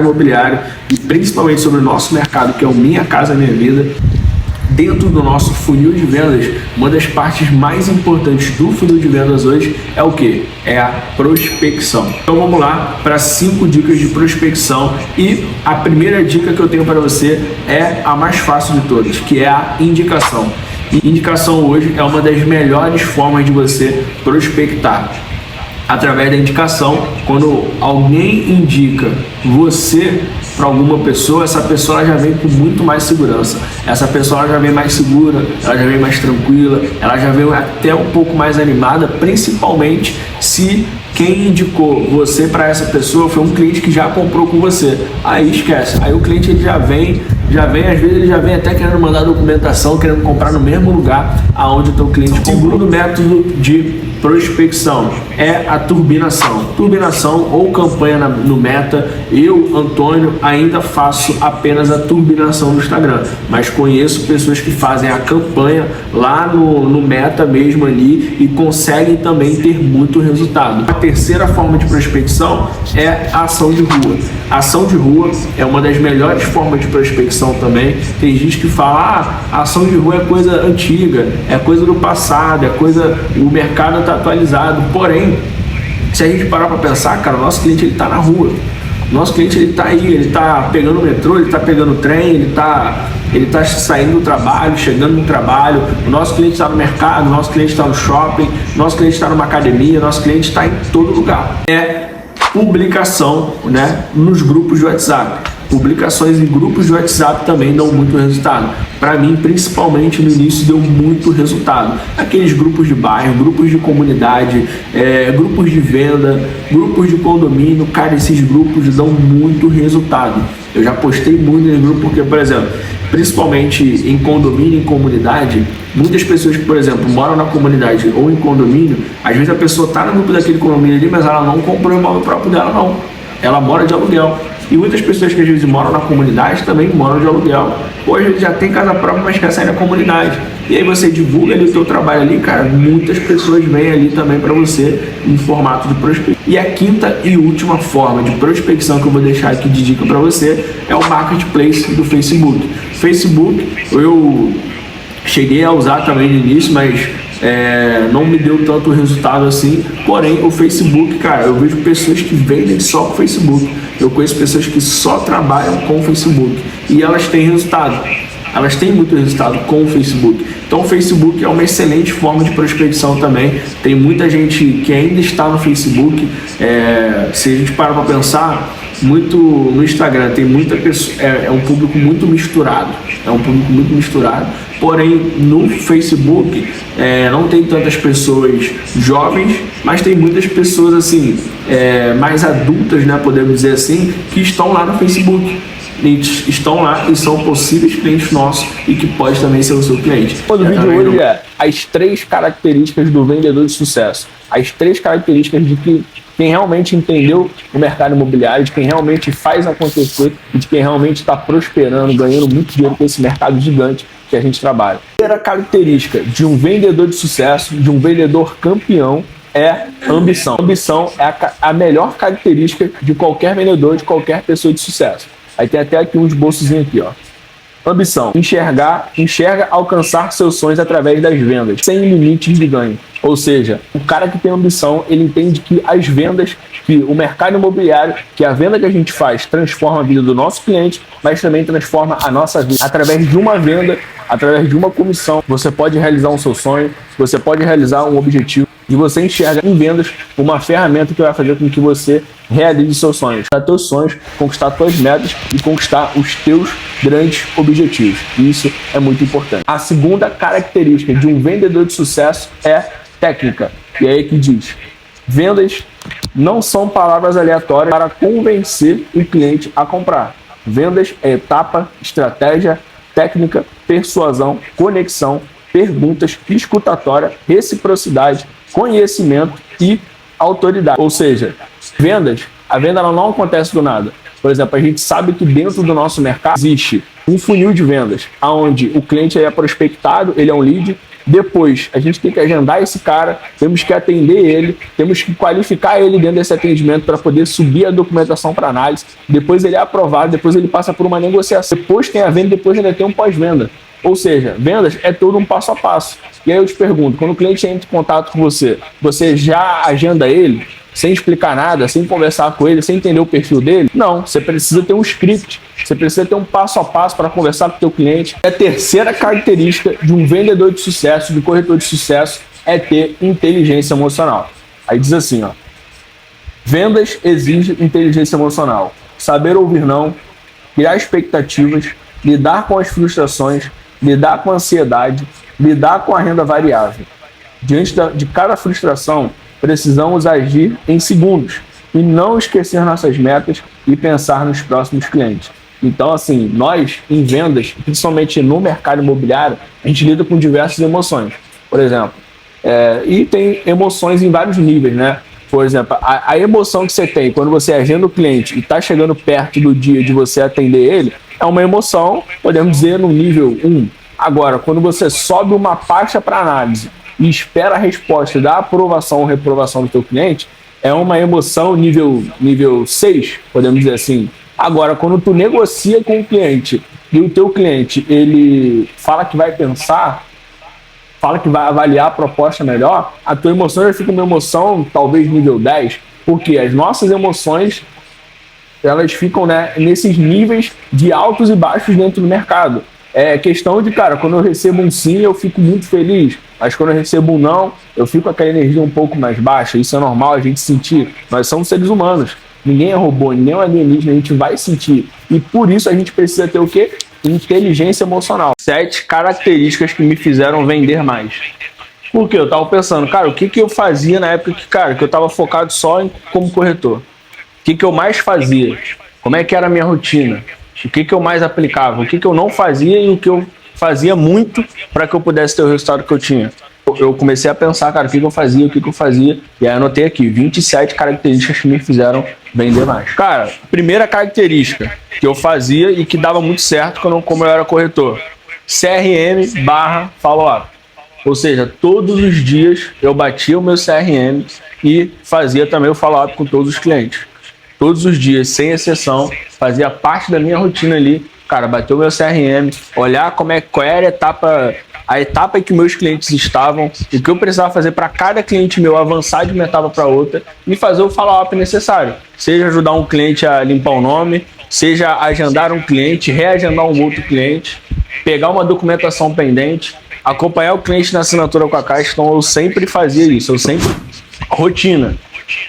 imobiliário e principalmente sobre o nosso mercado, que é o Minha Casa Minha Vida. Dentro do nosso funil de vendas, uma das partes mais importantes do funil de vendas hoje é o que? É a prospecção. Então vamos lá para 5 dicas de prospecção e a primeira dica que eu tenho para você é a mais fácil de todas, que é a indicação. E indicação hoje é uma das melhores formas de você prospectar. Através da indicação, quando alguém indica você para alguma pessoa, essa pessoa já vem com muito mais segurança. Essa pessoa já vem mais segura, ela já vem mais tranquila, ela já vem até um pouco mais animada, principalmente se quem indicou você para essa pessoa foi um cliente que já comprou com você. Aí esquece, aí o cliente ele já vem, às vezes ele já vem até querendo mandar documentação, querendo comprar no mesmo lugar aonde o teu cliente comprou. O segundo método de prospecção é a turbinação. Turbinação ou campanha no Meta. Eu, Antônio, ainda faço apenas a turbinação no Instagram, mas conheço pessoas que fazem a campanha lá no Meta mesmo ali e conseguem também ter muito resultado. A terceira forma de prospecção é a ação de rua. A ação de rua é uma das melhores formas de prospecção também. Tem gente que fala, a ação de rua é coisa antiga, é coisa do passado, o mercado está atualizado. Porém, se a gente parar para pensar, cara, o nosso cliente ele está na rua. O nosso cliente ele está aí, ele está pegando o metrô, ele está pegando o trem, ele está saindo do trabalho, chegando no trabalho. O nosso cliente está no mercado, o nosso cliente está no shopping, o nosso cliente está numa academia, o nosso cliente está em todo lugar. É publicação, né, nos grupos de WhatsApp. Publicações em grupos de WhatsApp também dão muito resultado. Para mim, principalmente no início, deu muito resultado. Aqueles grupos de bairro, grupos de comunidade, grupos de venda, grupos de condomínio, cara, esses grupos dão muito resultado. Eu já postei muito nesse grupo porque, por exemplo, principalmente em condomínio e comunidade, muitas pessoas que, por exemplo, moram na comunidade ou em condomínio, às vezes a pessoa está no grupo daquele condomínio ali, mas ela não comprou o imóvel próprio dela, não. Ela mora de aluguel. E muitas pessoas que às vezes moram na comunidade também moram de aluguel. Hoje já tem casa própria, mas quer sair da comunidade. E aí você divulga ali o seu trabalho ali, cara, muitas pessoas vêm ali também para você em formato de prospecção. E a quinta e última forma de prospecção que eu vou deixar aqui de dica para você é o Marketplace do Facebook. Facebook eu cheguei a usar também no início, mas não me deu tanto resultado assim. Porém, o Facebook, cara, eu vejo pessoas que vendem só com o Facebook. Eu conheço pessoas que só trabalham com o Facebook e elas têm resultado. Elas têm muito resultado com o Facebook. Então o Facebook é uma excelente forma de prospecção também. Tem muita gente que ainda está no Facebook. Se a gente parar para pensar, muito no Instagram tem muita pessoa, é um público muito misturado. Porém, no Facebook não tem tantas pessoas jovens, mas tem muitas pessoas assim, mais adultas, né, podemos dizer assim, que estão lá no Facebook. Estão lá e são possíveis clientes nossos e que pode também ser o seu cliente. O vídeo hoje é as 3 características do vendedor de sucesso. As 3 características de quem realmente entendeu o mercado imobiliário, de quem realmente faz acontecer e de quem realmente está prosperando, ganhando muito dinheiro com esse mercado gigante que a gente trabalha. A primeira característica de um vendedor de sucesso, de um vendedor campeão, é ambição. Ambição é a melhor característica de qualquer vendedor, de qualquer pessoa de sucesso. Aí tem até aqui uns bolsozinhos aqui, ó. Ambição. Enxerga alcançar seus sonhos através das vendas, sem limites de ganho. Ou seja, o cara que tem ambição, ele entende que as vendas, que o mercado imobiliário, que a venda que a gente faz transforma a vida do nosso cliente, mas também transforma a nossa vida. Através de uma venda, através de uma comissão, você pode realizar um seu sonho, você pode realizar um objetivo. E você enxerga em vendas uma ferramenta que vai fazer com que você realize seus sonhos, teus sonhos, conquistar suas metas e conquistar os teus grandes objetivos. E isso é muito importante. A segunda característica de um vendedor de sucesso é técnica. E aí que diz: vendas não são palavras aleatórias para convencer o cliente a comprar. Vendas é etapa, estratégia, técnica, persuasão, conexão, perguntas, escutatória, reciprocidade, conhecimento e autoridade. Ou seja, a venda ela não acontece do nada. Por exemplo, a gente sabe que dentro do nosso mercado existe um funil de vendas, onde o cliente é prospectado, ele é um lead, Depois, a gente tem que agendar esse cara, temos que atender ele, temos que qualificar ele dentro desse atendimento para poder subir a documentação para análise. Depois ele é aprovado, depois ele passa por uma negociação. Depois tem a venda, depois ainda tem um pós-venda. Ou seja, vendas é todo um passo a passo. E aí eu te pergunto, quando o cliente entra em contato com você, você já agenda ele? Sem explicar nada, sem conversar com ele, sem entender o perfil dele? Não, você precisa ter um script, você precisa ter um passo a passo para conversar com o teu cliente. A terceira característica de um vendedor de sucesso, de corretor de sucesso, é ter inteligência emocional. Aí diz assim, ó: vendas exige inteligência emocional, saber ouvir não, criar expectativas, lidar com as frustrações, lidar com a ansiedade, lidar com a renda variável. Diante de cada frustração, precisamos agir em segundos e não esquecer nossas metas e pensar nos próximos clientes. Então, assim, nós em vendas, principalmente no mercado imobiliário, a gente lida com diversas emoções. Por exemplo, e tem emoções em vários níveis, né? Por exemplo, a emoção que você tem quando você agenda o cliente e está chegando perto do dia de você atender ele, é uma emoção, podemos dizer, no nível 1. Agora, quando você sobe uma pasta para análise e espera a resposta da aprovação ou reprovação do teu cliente, é uma emoção nível 6, podemos dizer assim. Agora, quando tu negocia com o cliente e o teu cliente ele fala que vai pensar, fala que vai avaliar a proposta melhor, a tua emoção já fica uma emoção talvez nível 10, porque as nossas emoções elas ficam, né, nesses níveis de altos e baixos dentro do mercado. É questão de, cara, quando eu recebo um sim, eu fico muito feliz, mas quando eu recebo um não, eu fico com aquela energia um pouco mais baixa. Isso é normal a gente sentir. Nós somos seres humanos. Ninguém é robô, ninguém é um alienígena, a gente vai sentir. E por isso a gente precisa ter o quê? Inteligência emocional. 7 características que me fizeram vender mais. Por quê? Eu tava pensando, cara, o que eu fazia na época que eu tava focado só como corretor? O que eu mais fazia? Como é que era a minha rotina? O que eu mais aplicava? O que eu não fazia e o que eu fazia muito para que eu pudesse ter o resultado que eu tinha? Eu comecei a pensar, cara, o que eu fazia, e aí anotei aqui 27 características que me fizeram vender mais. Cara, primeira característica que eu fazia e que dava muito certo como eu era corretor: CRM/follow-up. Ou seja, todos os dias eu batia o meu CRM e fazia também o follow-up com todos os clientes. Todos os dias, sem exceção, fazia parte da minha rotina ali, cara, bater o meu CRM, olhar qual era a etapa em que meus clientes estavam, o que eu precisava fazer para cada cliente meu avançar de uma etapa para outra e fazer o follow-up necessário. Seja ajudar um cliente a limpar o nome, seja agendar um cliente, reagendar um outro cliente, pegar uma documentação pendente, acompanhar o cliente na assinatura com a Caixa. Então eu sempre fazia isso, rotina.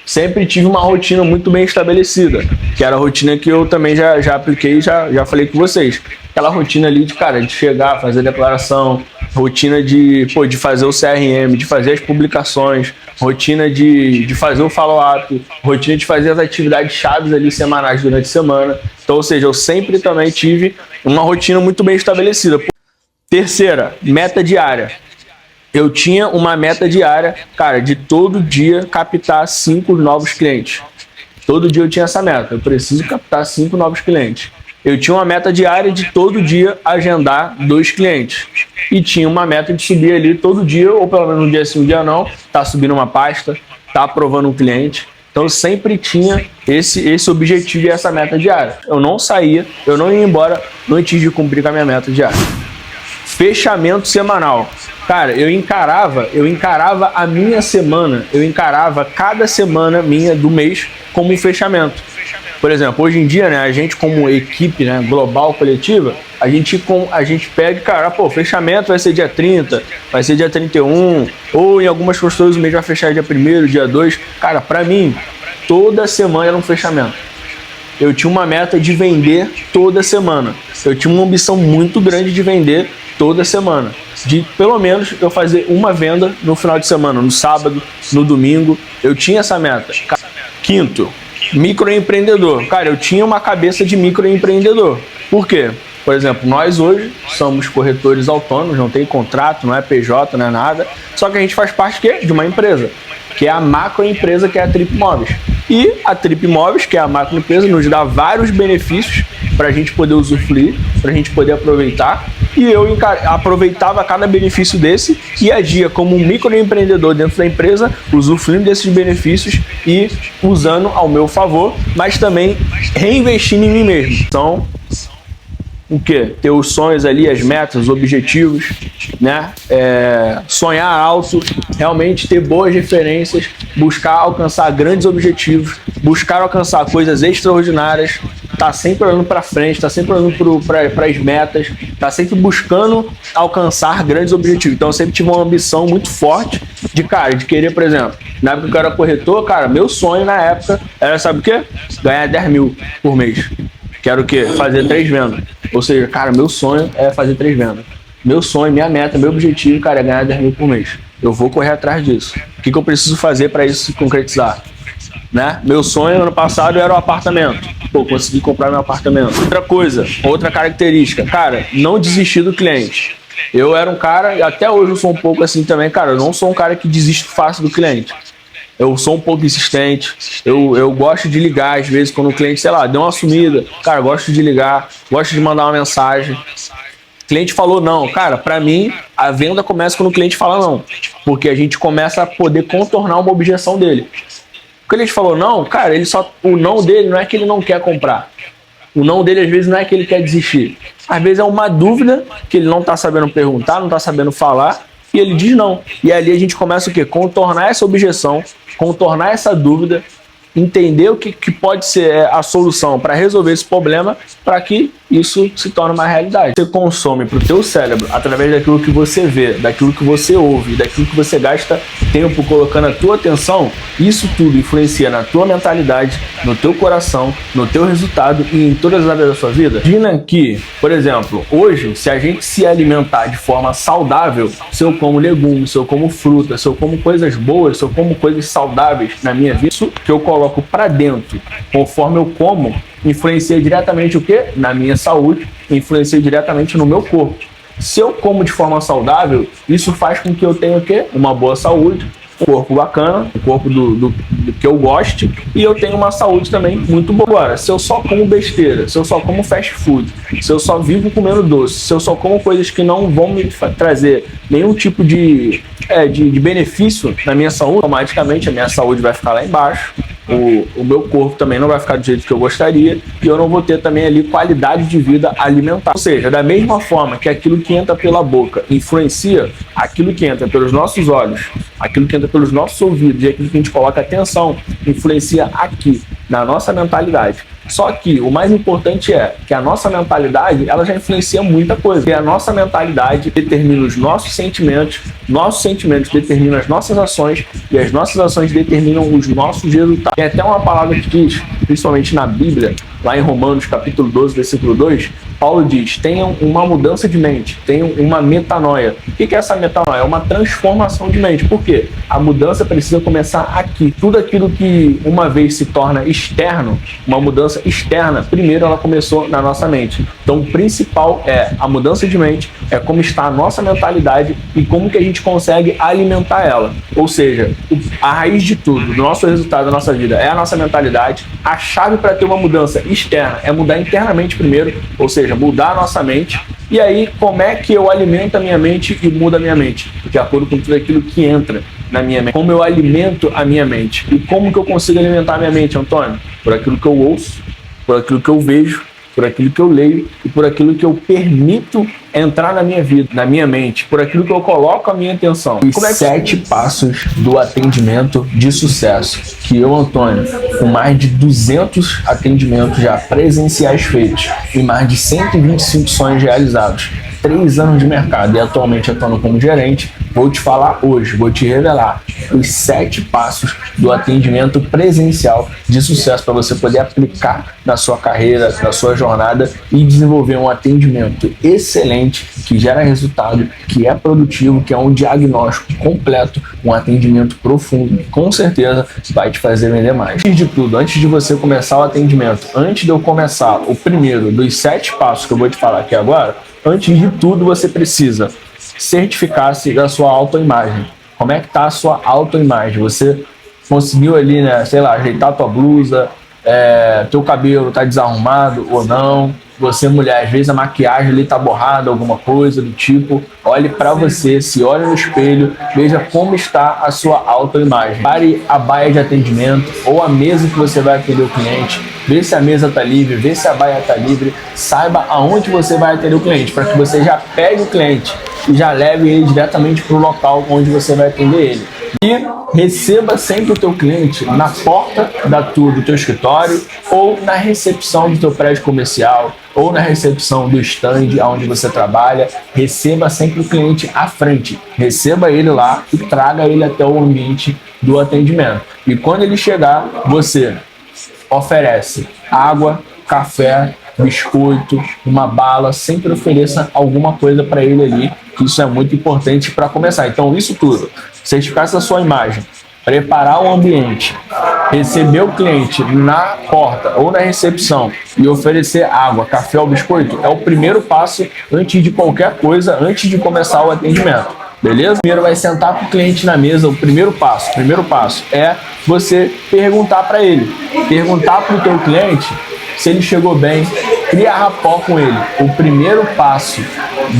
Sempre tive uma rotina muito bem estabelecida, que era a rotina que eu também já apliquei, já falei com vocês. Aquela rotina ali de, cara, de chegar, fazer a declaração, rotina de fazer o CRM, de fazer as publicações, rotina de fazer o follow-up, rotina de fazer as atividades chaves ali semanais durante a semana. Então, ou seja, eu sempre também tive uma rotina muito bem estabelecida. Terceira, meta diária. Eu tinha uma meta diária, cara, de todo dia captar 5 novos clientes. Todo dia eu tinha essa meta. Eu preciso captar 5 novos clientes. Eu tinha uma meta diária de todo dia agendar 2 clientes. E tinha uma meta de subir ali todo dia, ou pelo menos um dia sim, um dia não, tá subindo uma pasta, tá aprovando um cliente. Então eu sempre tinha esse objetivo e essa meta diária. Eu não saía, eu não ia embora antes de cumprir com a minha meta diária. Fechamento semanal. Cara, eu encarava a minha semana, eu encarava cada semana minha do mês como um fechamento. Por exemplo, hoje em dia, né, a gente como equipe, né, global, coletiva, a gente pede, cara, fechamento vai ser dia 30, vai ser dia 31, ou em algumas consultoras o mês vai fechar dia 1º, dia 2. Cara, pra mim, toda semana era um fechamento. Eu tinha uma meta de vender toda semana. Eu tinha uma ambição muito grande de vender toda semana. De pelo menos eu fazer uma venda no final de semana, no sábado, no domingo. Eu tinha essa meta. Quinto, microempreendedor. Cara, eu tinha uma cabeça de microempreendedor. Por quê? Por exemplo, nós hoje somos corretores autônomos, não tem contrato, não é PJ, não é nada. Só que a gente faz parte de uma empresa, que é a macroempresa, que é a Trip Imóveis. E a Trip Imóveis, que é a macroempresa, nos dá vários benefícios para a gente poder usufruir, para a gente poder aproveitar. e eu aproveitava cada benefício desse e agia como um microempreendedor dentro da empresa, usufruindo desses benefícios e usando ao meu favor, mas também reinvestindo em mim mesmo. Então, o quê? Ter os sonhos ali, as metas, os objetivos, né? Sonhar alto, realmente ter boas referências, buscar alcançar grandes objetivos, buscar alcançar coisas extraordinárias, tá sempre olhando para frente, tá sempre olhando para as metas, tá sempre buscando alcançar grandes objetivos. Então eu sempre tive uma ambição muito forte de querer, por exemplo, na época que eu era corretor, cara, meu sonho na época era, sabe o quê? Ganhar 10 mil por mês. Quero o quê? Fazer 3 vendas. Ou seja, cara, meu sonho é fazer 3 vendas. Meu sonho, minha meta, meu objetivo, cara, é ganhar 10 mil por mês. Eu vou correr atrás disso. O que eu preciso fazer para isso se concretizar? Né? Meu sonho ano passado era o apartamento. Pô, consegui comprar meu apartamento. Outra coisa, outra característica, cara, não desistir do cliente. Eu era um cara, e até hoje eu sou um pouco assim também, cara, eu não sou um cara que desiste fácil do cliente. Eu sou um pouco insistente, eu gosto de ligar às vezes quando o cliente, sei lá, deu uma sumida. Cara, eu gosto de ligar, gosto de mandar uma mensagem. O cliente falou não. Cara, pra mim, a venda começa quando o cliente fala não. Porque a gente começa a poder contornar uma objeção dele. O cliente falou não, cara, o não dele não é que ele não quer comprar. O não dele às vezes não é que ele quer desistir. Às vezes é uma dúvida que ele não tá sabendo perguntar, não tá sabendo falar. E ele diz não. E ali a gente começa o quê? Contornar essa objeção, contornar essa dúvida, entender o que pode ser a solução para resolver esse problema, para que isso se torne uma realidade. Você consome para o teu cérebro através daquilo que você vê, daquilo que você ouve, daquilo que você gasta tempo colocando a tua atenção. Isso tudo influencia na tua mentalidade, no teu coração, no teu resultado e em todas as áreas da sua vida. Imagina que, por exemplo, hoje, se a gente se alimentar de forma saudável, se eu como legumes, se eu como fruta, se eu como coisas boas, se eu como coisas saudáveis na minha vida, isso que eu coloco para dentro, conforme eu como, influencia diretamente o quê? Na minha saúde, influencia diretamente no meu corpo. Se eu como de forma saudável, isso faz com que eu tenha o quê? Uma boa saúde, um corpo bacana, um corpo do que eu goste, e eu tenho uma saúde também muito boa. Agora, se eu só como besteira, se eu só como fast food, se eu só vivo comendo doce, se eu só como coisas que não vão me trazer nenhum tipo de benefício na minha saúde, automaticamente a minha saúde vai ficar lá embaixo, o meu corpo também não vai ficar do jeito que eu gostaria e eu não vou ter também ali qualidade de vida alimentar. Ou seja, da mesma forma que aquilo que entra pela boca influencia, aquilo que entra pelos nossos olhos, aquilo que entra pelos nossos ouvidos e aquilo que a gente coloca atenção, influencia aqui, na nossa mentalidade. Só que o mais importante é que a nossa mentalidade, ela já influencia muita coisa. E a nossa mentalidade determina os nossos sentimentos determinam as nossas ações e as nossas ações determinam os nossos resultados. Tem até uma palavra que diz, principalmente na Bíblia, lá em Romanos capítulo 12, versículo 2, Paulo diz, tenham uma mudança de mente, tenham uma metanoia. O que é essa metanoia? É uma transformação de mente. Por quê? A mudança precisa começar aqui. Tudo aquilo que uma vez se torna externo, uma mudança externa, primeiro ela começou na nossa mente. Então o principal é a mudança de mente, é como está a nossa mentalidade e como que a gente consegue alimentar ela. Ou seja, a raiz de tudo, do nosso resultado da nossa vida é a nossa mentalidade. A chave para ter uma mudança externa é mudar internamente primeiro, ou seja, mudar a nossa mente. E aí, como é que eu alimento a minha mente e mudo a minha mente? De acordo com tudo aquilo que entra na minha mente. Como eu alimento a minha mente? E como que eu consigo alimentar a minha mente, Antônio? Por aquilo que eu ouço, por aquilo que eu vejo, por aquilo que eu leio e por aquilo que eu permito entrar na minha vida, na minha mente, por aquilo que eu coloco a minha atenção. Os 7 passos do atendimento de sucesso que eu, Antônio, com mais de 200 atendimentos já presenciais feitos e mais de 125 sonhos realizados, 3 anos de mercado e atualmente atuando como gerente, vou te falar hoje, vou te revelar os 7 passos do atendimento presencial de sucesso para você poder aplicar na sua carreira, na sua jornada e desenvolver um atendimento excelente que gera resultado, que é produtivo, que é um diagnóstico completo, um atendimento profundo, que com certeza vai te fazer vender mais. Antes de tudo, antes de você começar o atendimento, antes de eu começar o primeiro dos 7 passos que eu vou te falar aqui agora, antes de tudo você precisa certificar-se da sua autoimagem. Como é que tá a sua autoimagem? Você conseguiu ali, né, sei lá, ajeitar a tua blusa, teu cabelo tá desarrumado ou não. Você, mulher, às vezes a maquiagem ali tá borrada, alguma coisa do tipo. Olhe para você, se olhe no espelho, veja como está a sua autoimagem. Pare a baia de atendimento ou a mesa que você vai atender o cliente. Vê se a mesa tá livre, vê se a baia tá livre. Saiba aonde você vai atender o cliente, para que você já pegue o cliente e já leve ele diretamente para o local onde você vai atender ele. E receba sempre o teu cliente na porta do teu escritório ou na recepção do teu prédio comercial ou na recepção do stand onde você trabalha. Receba sempre o cliente à frente. Receba ele lá e traga ele até o ambiente do atendimento. E quando ele chegar, você oferece água, café, biscoito, uma bala, sempre ofereça alguma coisa para ele ali, que isso é muito importante para começar. Então, isso tudo, certificar essa sua imagem, preparar o ambiente, receber o cliente na porta ou na recepção e oferecer água, café ou biscoito é o primeiro passo antes de qualquer coisa, antes de começar o atendimento. Beleza? Primeiro vai sentar com o cliente na mesa. O primeiro passo é você perguntar para ele, perguntar para o teu cliente se ele chegou bem, criar rapport com ele. O primeiro passo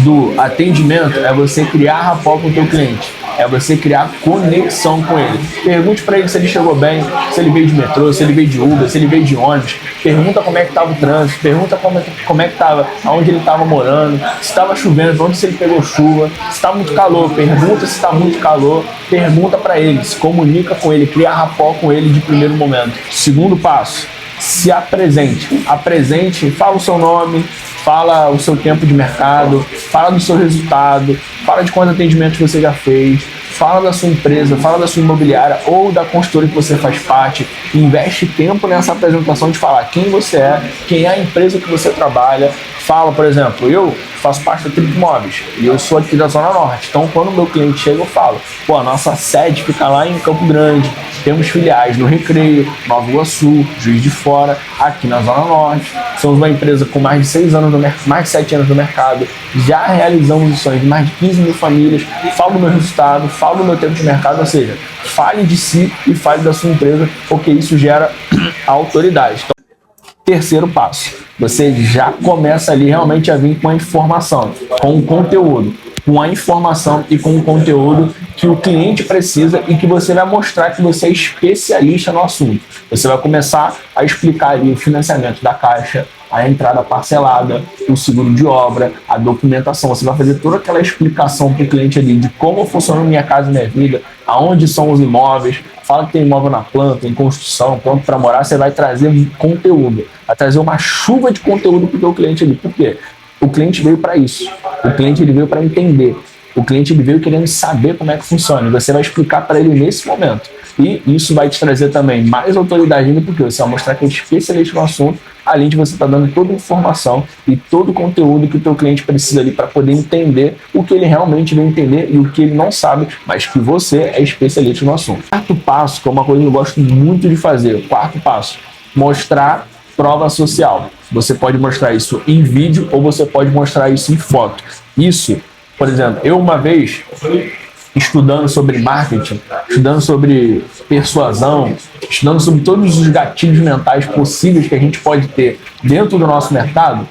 do atendimento é você criar rapport com o teu cliente. É você criar conexão com ele. Pergunte para ele se ele chegou bem, se ele veio de metrô, se ele veio de Uber, se ele veio de ônibus. Pergunta como é que estava o trânsito, pergunta como é que estava, aonde ele estava morando, se estava chovendo, onde se ele pegou chuva, se está muito calor, pergunta se está muito calor, pergunta para ele, se comunica com ele, cria rapport com ele de primeiro momento. Segundo passo, se apresente. Apresente, fala o seu nome, fala o seu tempo de mercado, fala do seu resultado, fala de quantos atendimentos você já fez, fala da sua empresa, fala da sua imobiliária ou da consultora que você faz parte. Investe tempo nessa apresentação de falar quem você é, quem é a empresa que você trabalha. Fala, por exemplo, eu faço parte da Trip Imóveis e eu sou aqui da Zona Norte. Então, quando o meu cliente chega, eu falo, pô, a nossa sede fica lá em Campo Grande, temos filiais no Recreio, Nova Iguaçu, Juiz de Fora, aqui na Zona Norte. Somos uma empresa com mais de 6 anos mais de 7 anos no mercado, já realizamos missões de mais de 15 mil famílias. Falo do meu resultado, falo do meu tempo de mercado, ou seja, fale de si e fale da sua empresa, porque isso gera autoridade. Então, terceiro passo, você já começa ali realmente a vir com a informação, com o conteúdo, com a informação e com o conteúdo que o cliente precisa e que você vai mostrar que você é especialista no assunto. Você vai começar a explicar ali o financiamento da Caixa, a entrada parcelada, o seguro de obra, a documentação. Você vai fazer toda aquela explicação para o cliente ali de como funciona Minha Casa Minha Vida, aonde são os imóveis, fala que tem imóvel na planta, em construção, pronto para morar. Você vai trazer conteúdo, vai trazer uma chuva de conteúdo para o teu cliente ali. Por quê? O cliente veio para isso, o cliente ele veio para entender, o cliente ele veio querendo saber como é que funciona e você vai explicar para ele nesse momento. E isso vai te trazer também mais autoridade ainda, porque você vai mostrar que é especialista no assunto, além de você estar dando toda a informação e todo o conteúdo que o teu cliente precisa ali para poder entender o que ele realmente vai entender e o que ele não sabe, mas que você é especialista no assunto. Quarto passo, que é uma coisa que eu gosto muito de fazer, quarto passo, mostrar prova social. Você pode mostrar isso em vídeo ou você pode mostrar isso em foto. Isso, por exemplo, eu uma vez estudando sobre marketing, estudando sobre persuasão, estudando sobre todos os gatilhos mentais possíveis que a gente pode ter dentro do nosso mercado,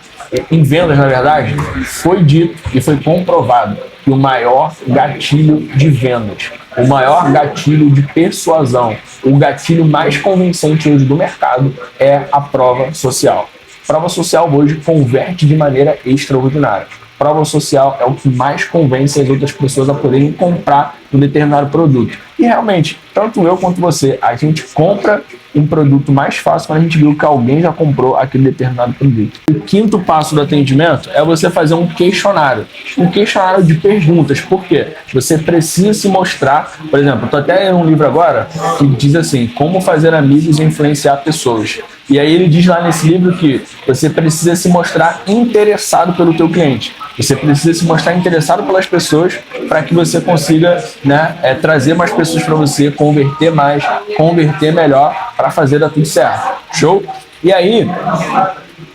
em vendas, na verdade, foi dito e foi comprovado que o maior gatilho de vendas, o maior gatilho de persuasão, o gatilho mais convincente hoje do mercado é a prova social. Prova social hoje converte de maneira extraordinária. Prova social é o que mais convence as outras pessoas a poderem comprar um determinado produto. E realmente, tanto eu quanto você, a gente compra um produto mais fácil quando a gente viu que alguém já comprou aquele determinado produto. O quinto passo do atendimento é você fazer um questionário de perguntas. Por quê? Você precisa se mostrar. Por exemplo, eu estou até lendo um livro agora que diz assim, como fazer amigos e influenciar pessoas. E aí ele diz lá nesse livro que você precisa se mostrar interessado pelo teu cliente. Você precisa se mostrar interessado pelas pessoas para que você consiga, trazer mais pessoas para você, converter mais, converter melhor para fazer dar tudo certo. Show? E aí,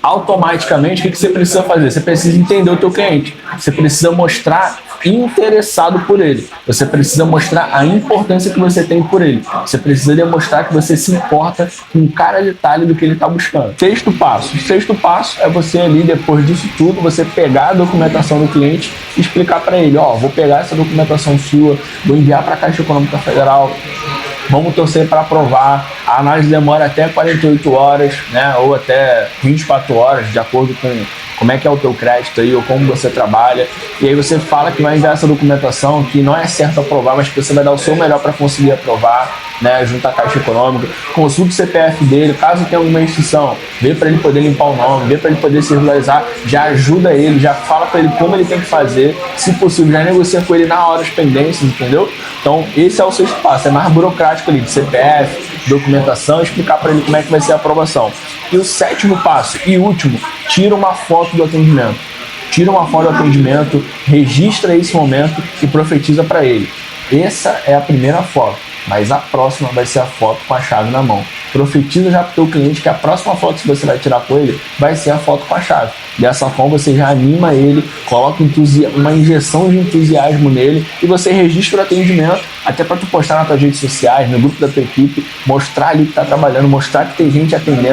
automaticamente, o que você precisa fazer? Você precisa entender o teu cliente. Você precisa mostrar interessado por ele. Você precisa mostrar a importância que você tem por ele. Você precisa demonstrar que você se importa com cada detalhe do que ele está buscando. Sexto passo. O sexto passo é você ali, depois disso tudo, você pegar a documentação do cliente e explicar para ele, ó, vou pegar essa documentação sua, vou enviar para a Caixa Econômica Federal, vamos torcer para aprovar. A análise demora até 48 horas, né, ou até 24 horas, de acordo com como é que é o teu crédito aí, ou como você trabalha. E aí você fala que vai enviar essa documentação, que não é certo aprovar, mas que você vai dar o seu melhor para conseguir aprovar, né, junto à Caixa Econômica. Consulta o CPF dele, caso tenha alguma restrição, vê para ele poder limpar o nome, vê para ele poder se regularizar, já ajuda ele, já fala para ele como ele tem que fazer, se possível, já negocia com ele na hora as pendências, entendeu? Então, esse é o sexto passo, é mais burocrático ali, de CPF, documentação, explicar para ele como é que vai ser a aprovação. E o sétimo passo e último, tira uma foto do atendimento. Tira uma foto do atendimento, registra esse momento e profetiza para ele. Essa é a primeira foto, mas a próxima vai ser a foto com a chave na mão. Profetiza já para o teu cliente que a próxima foto que você vai tirar com ele vai ser a foto com a chave. Dessa forma você já anima ele, coloca uma injeção de entusiasmo nele e você registra o atendimento, até para tu postar nas tuas redes sociais, no grupo da tua equipe, mostrar ali que está trabalhando, mostrar que tem gente atendendo.